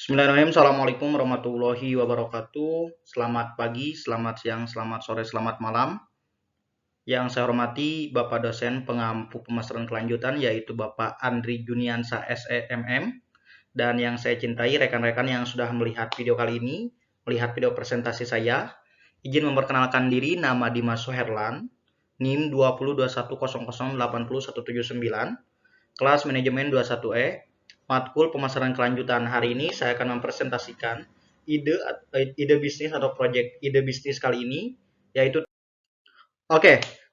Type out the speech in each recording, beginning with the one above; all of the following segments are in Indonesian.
Bismillahirrahmanirrahim. Assalamualaikum warahmatullahi wabarakatuh. Selamat pagi, selamat siang, selamat sore, selamat malam. Yang saya hormati Bapak dosen pengampu pemasaran kelanjutan yaitu Bapak Andri Juniansa SEMM. Dan yang saya cintai rekan-rekan yang sudah melihat video kali ini, melihat video presentasi saya. Izin memperkenalkan diri, nama Dimas Suherlan, NIM 202100800179, kelas manajemen 21E, matkul pemasaran kelanjutan. Hari ini saya akan mempresentasikan ide bisnis atau proyek ide bisnis kali ini, yaitu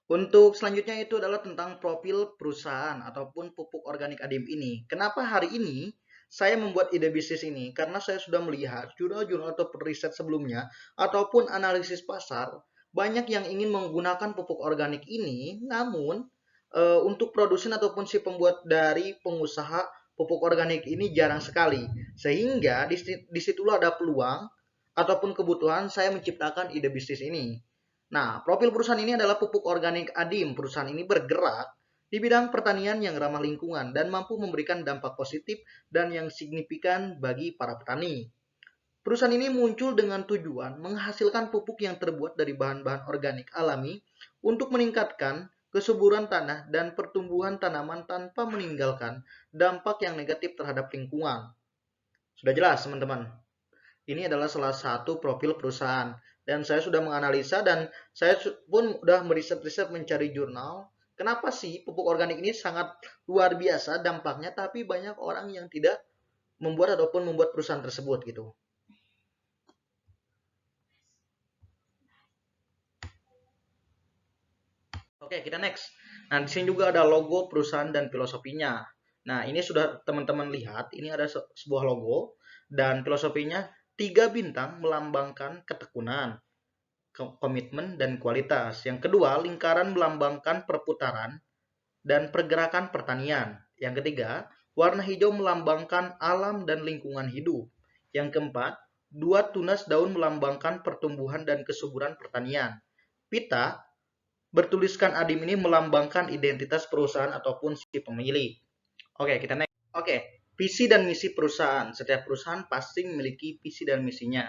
untuk selanjutnya itu adalah tentang profil perusahaan ataupun pupuk organik ADIM ini. Kenapa hari ini saya membuat ide bisnis ini? Karena saya sudah melihat jurnal-jurnal atau riset sebelumnya ataupun analisis pasar, banyak yang ingin menggunakan pupuk organik ini, namun untuk produsen ataupun si pembuat dari pengusaha pupuk organik ini jarang sekali. Sehingga disitulah ada peluang ataupun kebutuhan saya menciptakan ide bisnis ini. Nah, profil perusahaan ini adalah pupuk organik ADIM. Perusahaan ini bergerak di bidang pertanian yang ramah lingkungan dan mampu memberikan dampak positif dan yang signifikan bagi para petani. Perusahaan ini muncul dengan tujuan menghasilkan pupuk yang terbuat dari bahan-bahan organik alami untuk meningkatkan kesuburan tanah dan pertumbuhan tanaman tanpa meninggalkan dampak yang negatif terhadap lingkungan. Sudah jelas, teman-teman? Ini adalah salah satu profil perusahaan. Dan saya sudah menganalisa dan saya pun sudah meriset-riset mencari jurnal. Kenapa sih pupuk organik ini sangat luar biasa dampaknya, tapi banyak orang yang tidak membuat ataupun membuat perusahaan tersebut gitu. Oke, kita next. Nah, di sini juga ada logo perusahaan dan filosofinya. Nah, ini sudah teman-teman lihat, ini ada sebuah logo dan filosofinya 3 bintang melambangkan ketekunan, komitmen, dan kualitas. Yang kedua, lingkaran melambangkan perputaran dan pergerakan pertanian. Yang ketiga, warna hijau melambangkan alam dan lingkungan hidup. Yang keempat, 2 tunas daun melambangkan pertumbuhan dan kesuburan pertanian. Pita bertuliskan ADIM ini melambangkan identitas perusahaan ataupun si pemilik. Oke, kita next. Oke, visi dan misi perusahaan. Setiap perusahaan pasti memiliki visi dan misinya.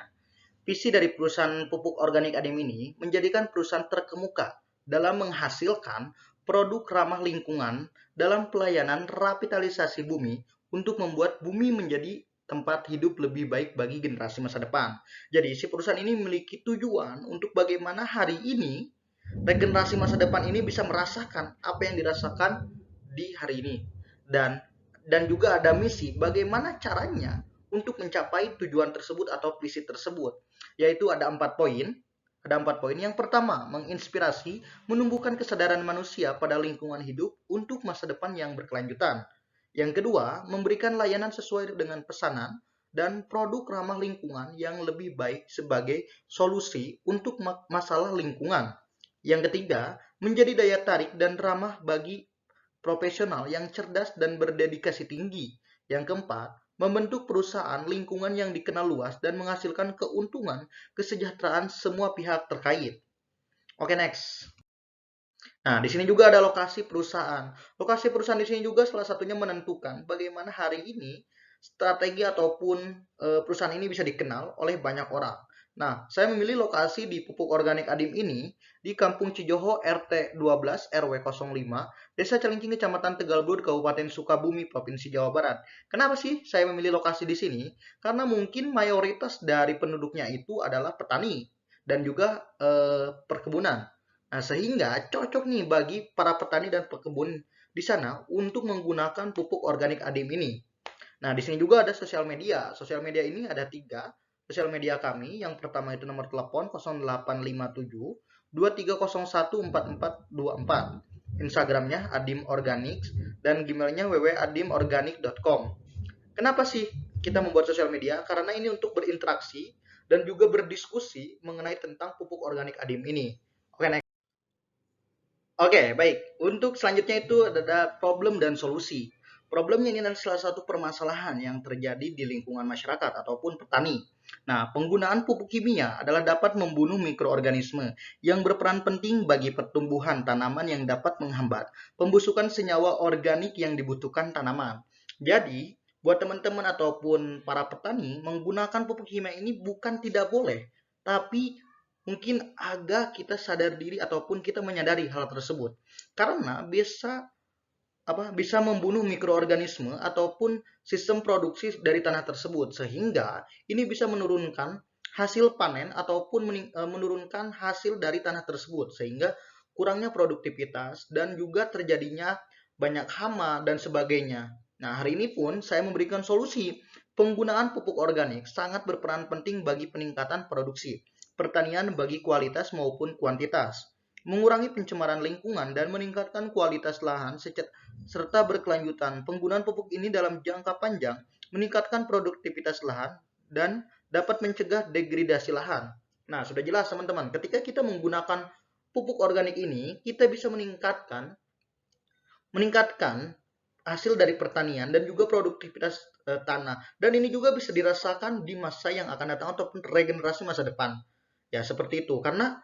Visi dari perusahaan pupuk organik ADIM ini menjadikan perusahaan terkemuka dalam menghasilkan produk ramah lingkungan dalam pelayanan revitalisasi bumi untuk membuat bumi menjadi tempat hidup lebih baik bagi generasi masa depan. Jadi, si perusahaan ini memiliki tujuan untuk bagaimana hari ini regenerasi masa depan ini bisa merasakan apa yang dirasakan di hari ini. Dan juga ada misi bagaimana caranya untuk mencapai tujuan tersebut atau visi tersebut, yaitu ada 4 poin. Ada 4 poin. Yang pertama, menginspirasi, menumbuhkan kesadaran manusia pada lingkungan hidup untuk masa depan yang berkelanjutan. Yang kedua, memberikan layanan sesuai dengan pesanan dan produk ramah lingkungan yang lebih baik sebagai solusi untuk masalah lingkungan. Yang ketiga, menjadi daya tarik dan ramah bagi profesional yang cerdas dan berdedikasi tinggi. Yang keempat, membentuk perusahaan lingkungan yang dikenal luas dan menghasilkan keuntungan kesejahteraan semua pihak terkait. Oke, next. Nah, di sini juga ada lokasi perusahaan. Lokasi perusahaan di sini juga salah satunya menentukan bagaimana hari ini strategi ataupun perusahaan ini bisa dikenal oleh banyak orang. Nah, saya memilih lokasi di pupuk organik ADIM ini di Kampung Cijoho RT 12 RW 05, Desa Celincing, Kecamatan Tegalbur, Kabupaten Sukabumi, Provinsi Jawa Barat. Kenapa sih saya memilih lokasi di sini? Karena mungkin mayoritas dari penduduknya itu adalah petani dan juga perkebunan. Nah, sehingga cocok nih bagi para petani dan pekebun di sana untuk menggunakan pupuk organik ADIM ini. Nah, di sini juga ada sosial media. Sosial media ini ada 3. Sosial media kami, yang pertama itu nomor telepon 0857 23014424. Instagramnya Adim Organics dan Gmailnya www.adimorganic.com. Kenapa sih kita membuat sosial media? Karena ini untuk berinteraksi dan juga berdiskusi mengenai tentang pupuk organik ADIM ini. Oke, next. Oke, baik. Untuk selanjutnya itu ada problem dan solusi. Problemnya ini adalah salah satu permasalahan yang terjadi di lingkungan masyarakat ataupun petani. Nah, penggunaan pupuk kimia adalah dapat membunuh mikroorganisme yang berperan penting bagi pertumbuhan tanaman yang dapat menghambat pembusukan senyawa organik yang dibutuhkan tanaman. Jadi, buat teman-teman ataupun para petani menggunakan pupuk kimia ini bukan tidak boleh, tapi mungkin agak kita sadar diri ataupun kita menyadari hal tersebut. Karena bisa membunuh mikroorganisme ataupun sistem produksi dari tanah tersebut, sehingga ini bisa menurunkan hasil panen ataupun menurunkan hasil dari tanah tersebut, sehingga kurangnya produktivitas dan juga terjadinya banyak hama dan sebagainya. Nah, hari ini pun saya memberikan solusi. Penggunaan pupuk organik sangat berperan penting bagi peningkatan produksi pertanian bagi kualitas maupun kuantitas, mengurangi pencemaran lingkungan dan meningkatkan kualitas lahan serta berkelanjutan. Penggunaan pupuk ini dalam jangka panjang meningkatkan produktivitas lahan dan dapat mencegah degradasi lahan. Nah, sudah jelas teman-teman, ketika kita menggunakan pupuk organik ini, kita bisa meningkatkan hasil dari pertanian dan juga produktivitas tanah. Dan ini juga bisa dirasakan di masa yang akan datang ataupun regenerasi masa depan. Ya, seperti itu. Karena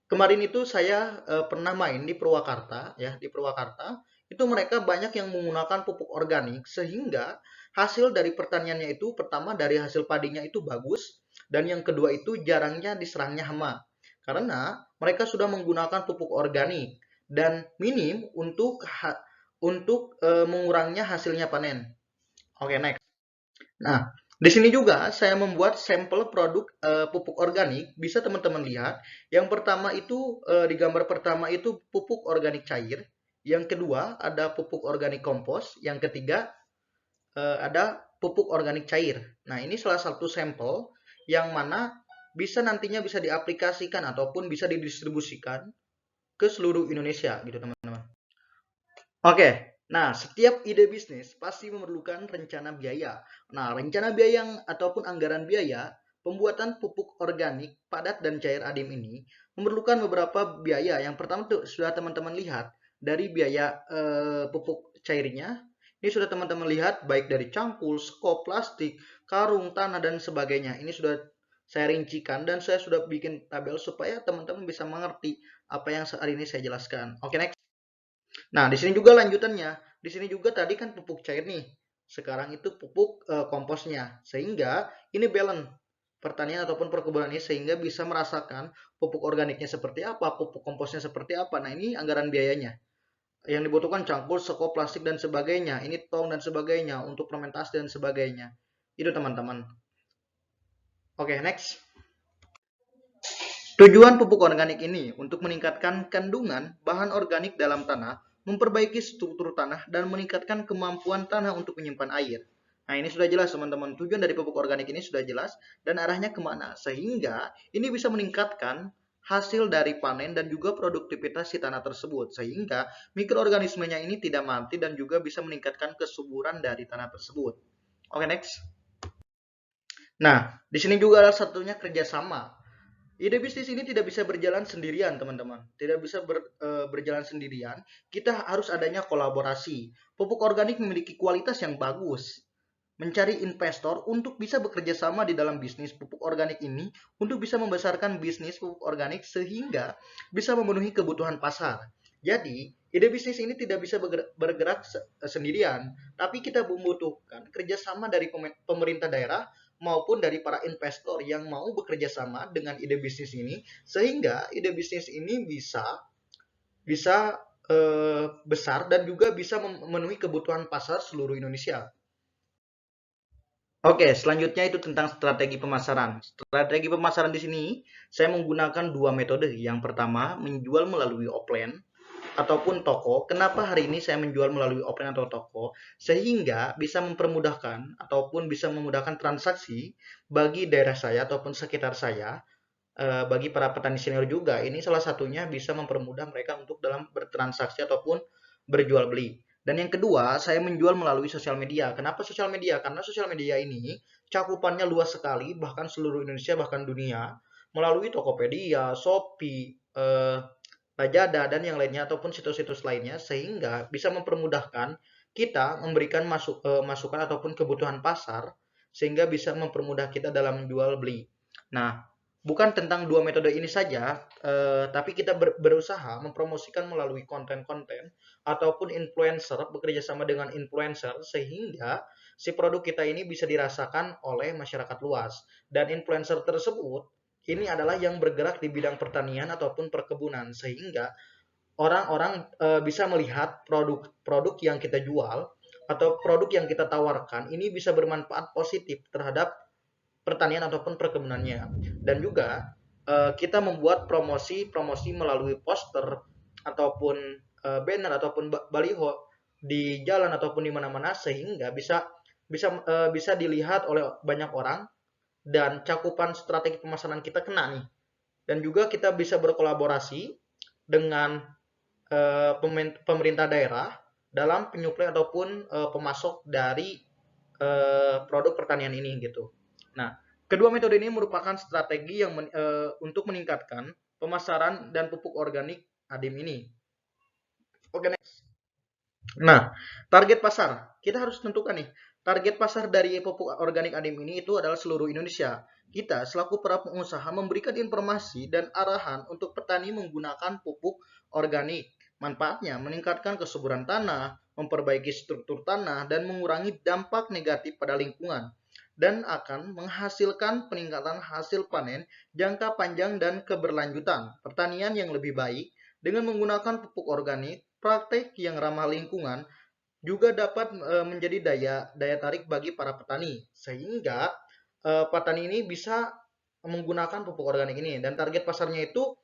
kemarin itu saya pernah main di Purwakarta, ya, di Purwakarta. Itu mereka banyak yang menggunakan pupuk organik sehingga hasil dari pertaniannya itu pertama dari hasil padinya itu bagus dan yang kedua itu jarangnya diserangnya hama. Karena mereka sudah menggunakan pupuk organik dan minim untuk mengurangnya hasilnya panen. Oke, next. Nah, di sini juga saya membuat sampel produk pupuk organik. Bisa teman-teman lihat. Yang pertama itu di gambar pertama itu pupuk organik cair. Yang kedua ada pupuk organik kompos. Yang ketiga ada pupuk organik cair. Nah, ini salah satu sampel yang mana nantinya bisa diaplikasikan ataupun bisa didistribusikan ke seluruh Indonesia gitu teman-teman. Oke, nah setiap ide bisnis pasti memerlukan rencana biaya. Nah, rencana biaya ataupun anggaran biaya pembuatan pupuk organik padat dan cair adim ini memerlukan beberapa biaya. Yang pertama tuh sudah teman-teman lihat dari biaya pupuk cairnya. Ini sudah teman-teman lihat baik dari cangkul, skop, plastik, karung, tanah dan sebagainya. Ini sudah saya rincikan dan saya sudah bikin tabel supaya teman-teman bisa mengerti apa yang hari ini saya jelaskan. Oke, next. Nah, di sini juga lanjutannya. Di sini juga tadi kan pupuk cair nih. Sekarang itu pupuk komposnya. Sehingga ini balance pertanian ataupun perkebunan ini sehingga bisa merasakan pupuk organiknya seperti apa, pupuk komposnya seperti apa. Nah, ini anggaran biayanya. Yang dibutuhkan cangkul, sekop, plastik dan sebagainya. Ini tong dan sebagainya untuk fermentasi dan sebagainya. Itu teman-teman. Oke, next. Tujuan pupuk organik ini untuk meningkatkan kandungan bahan organik dalam tanah, memperbaiki struktur tanah, dan meningkatkan kemampuan tanah untuk menyimpan air. Nah, ini sudah jelas teman-teman. Tujuan dari pupuk organik ini sudah jelas dan arahnya kemana. Sehingga ini bisa meningkatkan hasil dari panen dan juga produktivitas si tanah tersebut. Sehingga mikroorganismenya ini tidak mati dan juga bisa meningkatkan kesuburan dari tanah tersebut. Oke, next. Nah, di sini juga ada satunya kerjasama. Ide bisnis ini tidak bisa berjalan sendirian, teman-teman. Tidak bisa berjalan sendirian. Kita harus adanya kolaborasi. Pupuk organik memiliki kualitas yang bagus. Mencari investor untuk bisa bekerja sama di dalam bisnis pupuk organik ini untuk bisa membesarkan bisnis pupuk organik sehingga bisa memenuhi kebutuhan pasar. Jadi, ide bisnis ini tidak bisa bergerak sendirian, tapi kita membutuhkan kerjasama dari pemerintah daerah maupun dari para investor yang mau bekerja sama dengan ide bisnis ini sehingga ide bisnis ini bisa besar dan juga bisa memenuhi kebutuhan pasar seluruh Indonesia. Oke, selanjutnya itu tentang strategi pemasaran. Strategi pemasaran di sini saya menggunakan dua metode. Yang pertama, menjual melalui offline ataupun toko. Kenapa hari ini saya menjual melalui offline atau toko? Sehingga bisa mempermudahkan ataupun bisa memudahkan transaksi bagi daerah saya ataupun sekitar saya, bagi para petani senior juga. Ini salah satunya bisa mempermudah mereka untuk dalam bertransaksi ataupun berjual beli. Dan yang kedua, saya menjual melalui sosial media. Kenapa sosial media? Karena sosial media ini cakupannya luas sekali, bahkan seluruh Indonesia, bahkan dunia, melalui Tokopedia, Shopee, Lazada dan yang lainnya ataupun situs-situs lainnya sehingga bisa mempermudahkan kita memberikan masukan ataupun kebutuhan pasar sehingga bisa mempermudah kita dalam jual beli. Nah, bukan tentang dua metode ini saja, tapi kita berusaha mempromosikan melalui konten-konten ataupun influencer, bekerja sama dengan influencer sehingga si produk kita ini bisa dirasakan oleh masyarakat luas. Dan influencer tersebut ini adalah yang bergerak di bidang pertanian ataupun perkebunan sehingga orang-orang bisa melihat produk-produk yang kita jual atau produk yang kita tawarkan ini bisa bermanfaat positif terhadap pertanian ataupun perkebunannya. Dan juga kita membuat promosi-promosi melalui poster ataupun banner ataupun baliho di jalan ataupun di mana-mana sehingga bisa dilihat oleh banyak orang dan cakupan strategi pemasaran kita kena nih. Dan juga kita bisa berkolaborasi dengan pemerintah daerah dalam penyuplai ataupun pemasok dari produk pertanian ini gitu. Nah, kedua metode ini merupakan strategi yang untuk meningkatkan pemasaran dan pupuk organik ADIM ini. Oke, next. Nah, target pasar. Kita harus tentukan nih, target pasar dari pupuk organik ADIM ini itu adalah seluruh Indonesia. Kita selaku para pengusaha memberikan informasi dan arahan untuk petani menggunakan pupuk organik. Manfaatnya meningkatkan kesuburan tanah, memperbaiki struktur tanah, dan mengurangi dampak negatif pada lingkungan. Dan akan menghasilkan peningkatan hasil panen jangka panjang dan keberlanjutan. Pertanian yang lebih baik dengan menggunakan pupuk organik, praktek yang ramah lingkungan, juga dapat menjadi daya tarik bagi para petani sehingga petani ini bisa menggunakan pupuk organik ini dan target pasarnya itu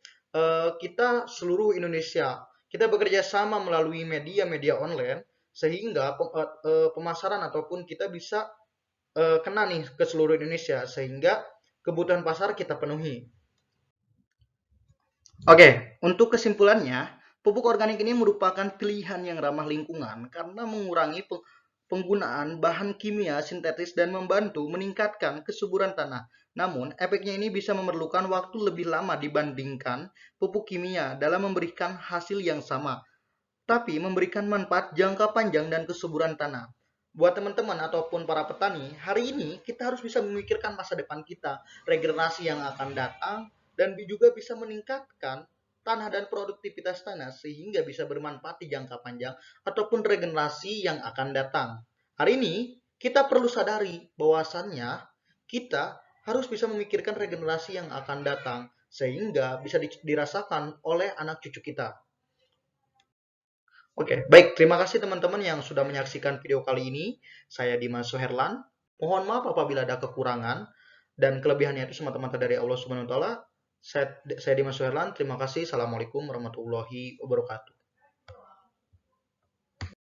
kita seluruh Indonesia. Kita bekerja sama melalui media-media online sehingga pemasaran ataupun kita bisa kena nih ke seluruh Indonesia sehingga kebutuhan pasar kita penuhi. Oke, untuk kesimpulannya, pupuk organik ini merupakan pilihan yang ramah lingkungan karena mengurangi penggunaan bahan kimia sintetis dan membantu meningkatkan kesuburan tanah. Namun, efeknya ini bisa memerlukan waktu lebih lama dibandingkan pupuk kimia dalam memberikan hasil yang sama, tapi memberikan manfaat jangka panjang dan kesuburan tanah. Buat teman-teman ataupun para petani, hari ini kita harus bisa memikirkan masa depan kita, regenerasi yang akan datang, dan juga bisa meningkatkan tanah dan produktivitas tanah sehingga bisa bermanfaat di jangka panjang ataupun regenerasi yang akan datang. Hari ini kita perlu sadari bahwasannya kita harus bisa memikirkan regenerasi yang akan datang sehingga bisa dirasakan oleh anak cucu kita. Oke, baik. Terima kasih teman-teman yang sudah menyaksikan video kali ini. Saya Dimas Suherlan. Mohon maaf apabila ada kekurangan dan kelebihannya itu semata-mata dari Allah Subhanahu wa taala. Saya Dimas Suherlan. Terima kasih. Assalamualaikum warahmatullahi wabarakatuh.